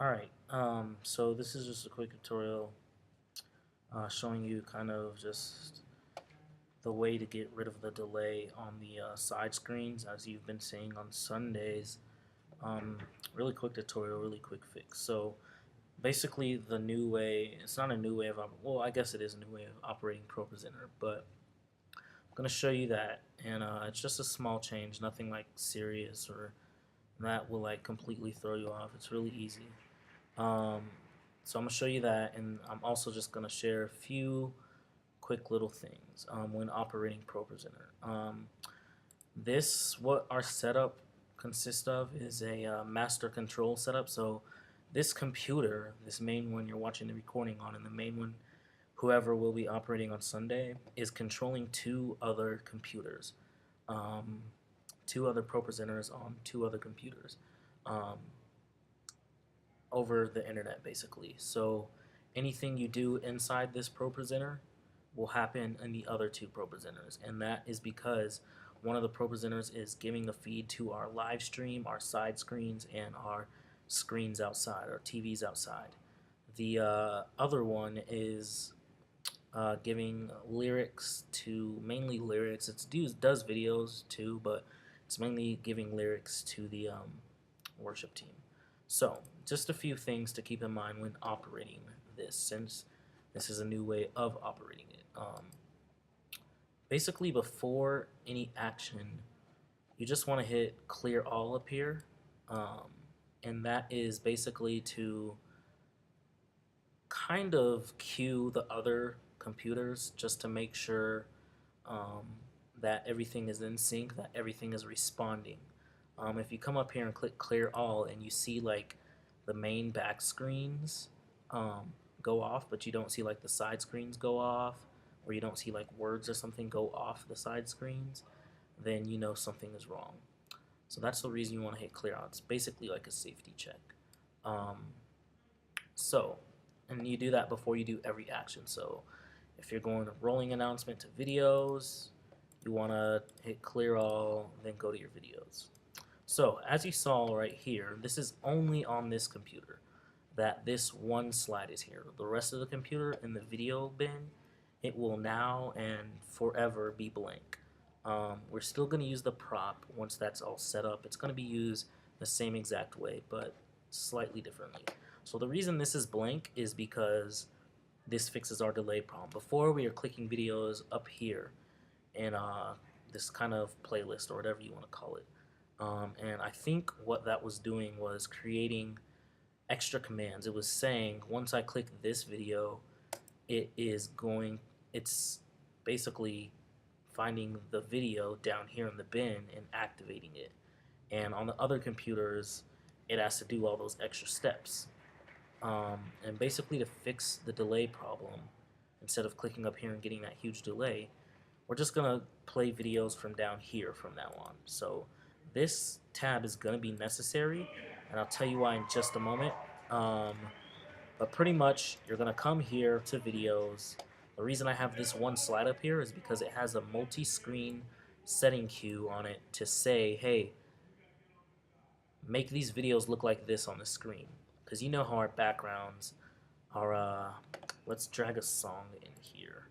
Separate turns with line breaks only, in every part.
Alright, so this is just a quick tutorial showing you kind of just the way to get rid of the delay on the side screens as you've been seeing on Sundays. Really quick tutorial, really quick fix. So basically the new way, it's not a new way of, well, I guess it is a new way of operating ProPresenter, but I'm going to show you that, and it's just a small change, nothing like serious or that will like completely throw you off. It's really easy. Um, so I'm going to show you that, and I'm also just going to share a few quick little things when operating ProPresenter. What our setup consists of is a master control setup. So this computer, this main one you're watching the recording on, and the main one whoever will be operating on Sunday is controlling two other computers, two other ProPresenters on two other computers. Over the internet basically. So anything you do inside this ProPresenter will happen in the other two ProPresenters, and that is because one of the ProPresenters is giving a feed to our live stream, our side screens, and our screens outside, our TVs outside. The other one is giving lyrics to, mainly lyrics. It does videos too, but it's mainly giving lyrics to the worship team. So just a few things to keep in mind when operating this, since this is a new way of operating it. Basically, before any action, you just want to hit clear all up here, and that is basically to kind of cue the other computers just to make sure that everything is in sync, that everything is responding. If you come up here and click clear all and you see like the main back screens go off, but you don't see like the side screens go off, or you don't see like words or something go off the side screens, then you know something is wrong. So that's the reason you want to hit clear all. It's basically like a safety check. And you do that before you do every action. So if you're going to rolling announcement to videos, you want to hit clear all, then go to your videos. So as you saw right here, this is only on this computer that this one slide is here. The rest of the computer in the video bin, it will now and forever be blank. We're still going to use the prop once that's all set up. It's going to be used the same exact way, but slightly differently. So the reason this is blank is because this fixes our delay problem. Before, we are clicking videos up here in this kind of playlist or whatever you want to call it. And I think what that was doing was creating extra commands. It was saying once I click this video, it's basically finding the video down here in the bin and activating it. And on the other computers, it has to do all those extra steps. And basically, to fix the delay problem, instead of clicking up here and getting that huge delay, we're just going to play videos from down here from now on. So this tab is going to be necessary, and I'll tell you why in just a moment. But pretty much, you're going to come here to videos. The reason I have this one slide up here is because it has a multi-screen setting cue on it to say, hey, make these videos look like this on the screen. Because you know how our backgrounds are, let's drag a song in here.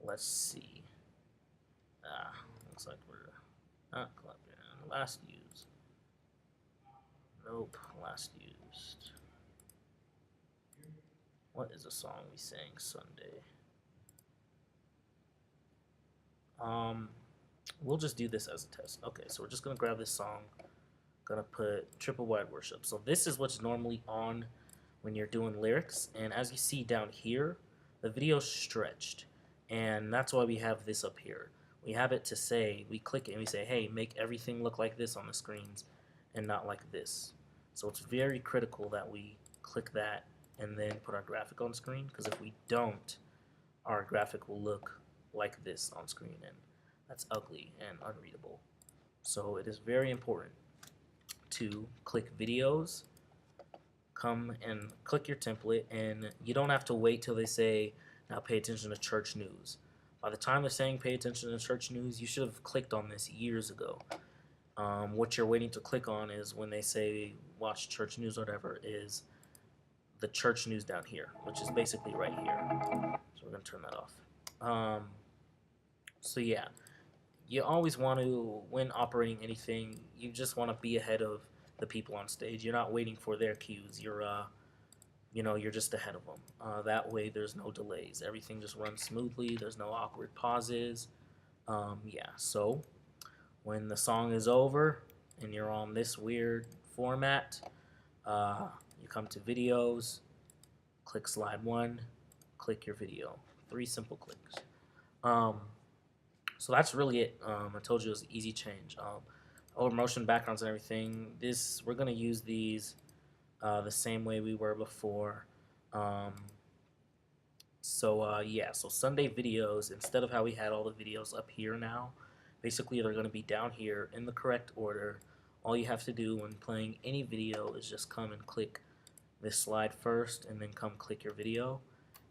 Let's see. Looks like we're not clapping. Last used. Nope, last used. What is a song we sang Sunday? We'll just do this as a test. Okay, so we're just gonna grab this song. Gonna put triple wide worship. So this is what's normally on when you're doing lyrics, and as you see down here, the video's stretched, and that's why we have this up here. We have it to say, we click it and we say, hey, make everything look like this on the screens and not like this. So it's very critical that we click that and then put our graphic on screen, because if we don't, our graphic will look like this on screen, and that's ugly and unreadable. So it is very important to click videos, come and click your template, and you don't have to wait till they say, now pay attention to church news. By the time they're saying pay attention to church news, you should have clicked on this years ago. What you're waiting to click on is when they say watch church news or whatever, is the church news down here, which is basically right here. So we're going to turn that off. So yeah, you always want to, when operating anything, you just want to be ahead of the people on stage. You're not waiting for their cues. You're just ahead of them. That way there's no delays. Everything just runs smoothly. There's no awkward pauses. Yeah, so when the song is over and you're on this weird format, you come to videos, click slide 1, click your video. 3 simple clicks. So that's really it. I told you it was an easy change. Motion backgrounds and everything. We're gonna use these the same way we were before. Yeah, so Sunday videos, instead of how we had all the videos up here now, basically they're going to be down here in the correct order. All you have to do when playing any video is just come and click this slide first and then come click your video.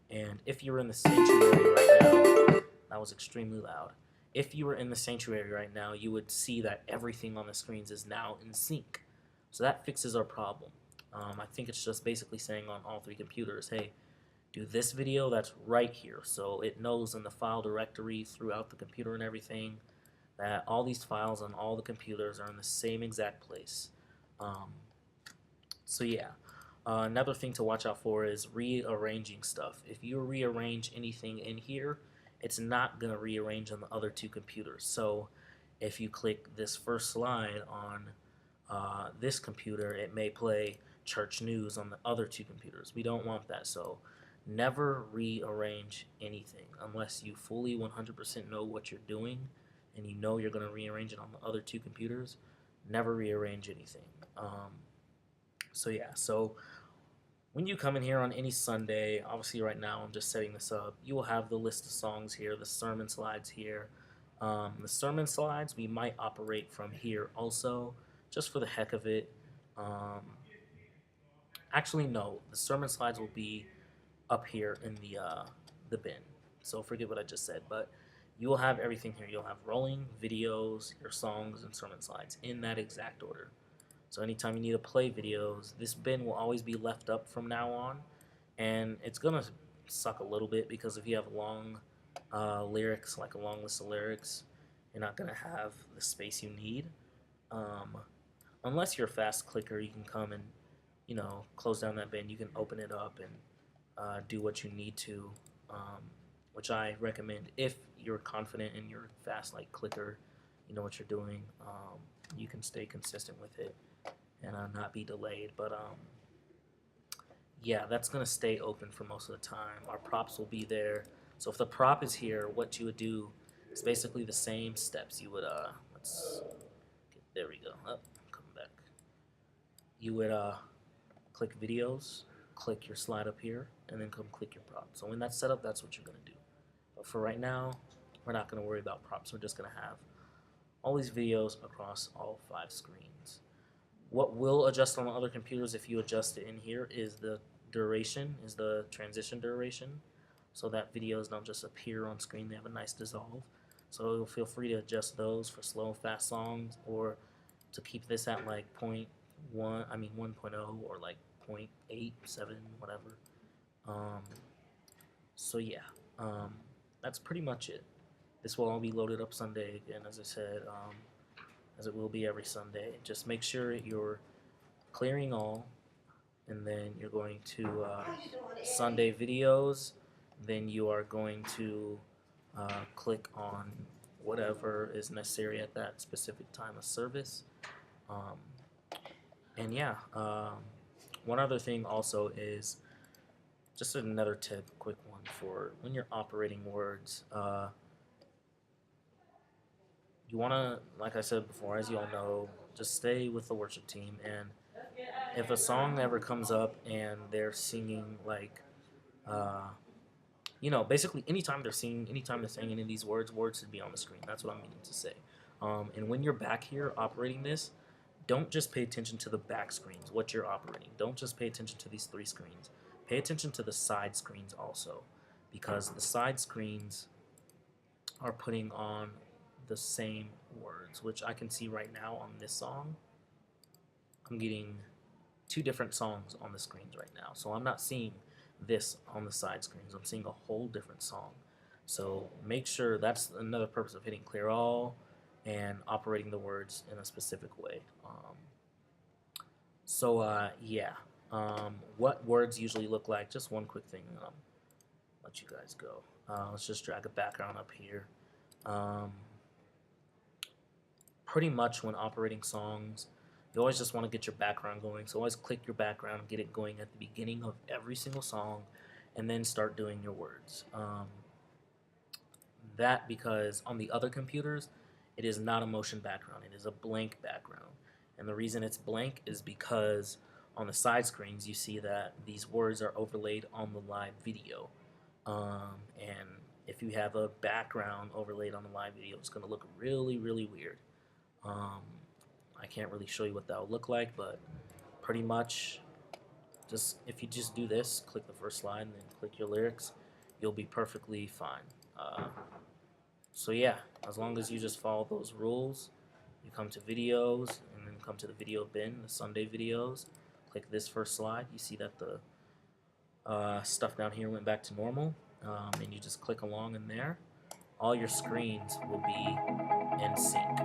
And if you were in the sanctuary right now, that was extremely loud. If you were in the sanctuary right now, you would see that everything on the screens is now in sync. So that fixes our problem. I think it's just basically saying on all 3 computers, hey, do this video that's right here. So it knows in the file directory throughout the computer and everything that all these files on all the computers are in the same exact place. So yeah, another thing to watch out for is rearranging stuff. If you rearrange anything in here, it's not going to rearrange on the other 2 computers. So if you click this first slide on this computer, it may play church news on the other 2 computers. We don't want that. So never rearrange anything unless you fully 100% know what you're doing and you know you're going to rearrange it on the other 2 computers. Never rearrange anything. So yeah, so when you come in here on any Sunday, obviously right now I'm just setting this up, you will have the list of songs here, the sermon slides here. The sermon slides we might operate from here also, just for the heck of it. Actually no, the sermon slides will be up here in the bin. So forget what I just said, but you will have everything here. You'll have rolling, videos, your songs, and sermon slides in that exact order. So anytime you need to play videos, this bin will always be left up from now on, and it's gonna suck a little bit because if you have long lyrics, like a long list of lyrics, you're not gonna have the space you need. Unless you're a fast clicker, you can come and close down that bin. You can open it up and do what you need to, which I recommend if you're confident and you're fast like clicker, you know what you're doing. You can stay consistent with it and not be delayed. But yeah, that's gonna stay open for most of the time. Our props will be there. So if the prop is here, what you would do is basically the same steps. You would there we go. Come back. You would click videos, click your slide up here, and then come click your prop. So when that's set up, that's what you're going to do. But for right now, we're not going to worry about props. We're just going to have all these videos across all 5 screens. What will adjust on the other computers if you adjust it in here is the duration, is the transition duration. So that videos don't just appear on screen, they have a nice dissolve. So feel free to adjust those for slow and fast songs, or to keep this at like 1.0 or like 0.87, whatever. So yeah, that's pretty much it. This will all be loaded up Sunday again, as I said, as it will be every Sunday. Just make sure you're clearing all, and then you're going to Sunday videos, then you are going to click on whatever is necessary at that specific time of service. And yeah, one other thing also is just another tip, quick one, for when you're operating words. You want to, like I said before, as you all know, just stay with the worship team. And if a song ever comes up and they're singing like, basically anytime they're saying any of these words should be on the screen. That's what I'm meaning to say. And when you're back here operating this, don't just pay attention to the back screens, what you're operating. Don't just pay attention to these 3 screens. Pay attention to the side screens also, because the side screens are putting on the same words, which I can see right now on this song. I'm getting 2 different songs on the screens right now. So I'm not seeing this on the side screens. I'm seeing a whole different song. So make sure that's another purpose of hitting clear all and operating the words in a specific way. Yeah. What words usually look like, just one quick thing, and I'll let you guys go. Let's just drag a background up here. Pretty much when operating songs, you always just want to get your background going. So always click your background, get it going at the beginning of every single song, and then start doing your words. That because on the other computers, it is not a motion background. It is a blank background. And the reason it's blank is because on the side screens, you see that these words are overlaid on the live video. And if you have a background overlaid on the live video, it's going to look really, really weird. I can't really show you what that will look like, but pretty much just if you just do this, click the first slide and then click your lyrics, you'll be perfectly fine. So yeah, as long as you just follow those rules, you come to videos and then come to the video bin, the Sunday videos, click this first slide, you see that the stuff down here went back to normal, and you just click along in there. All your screens will be in sync.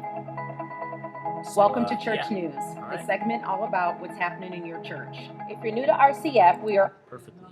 So,
Welcome to Church News,
right.
a segment all about what's happening in your church. If you're new to RCF, we are
perfectly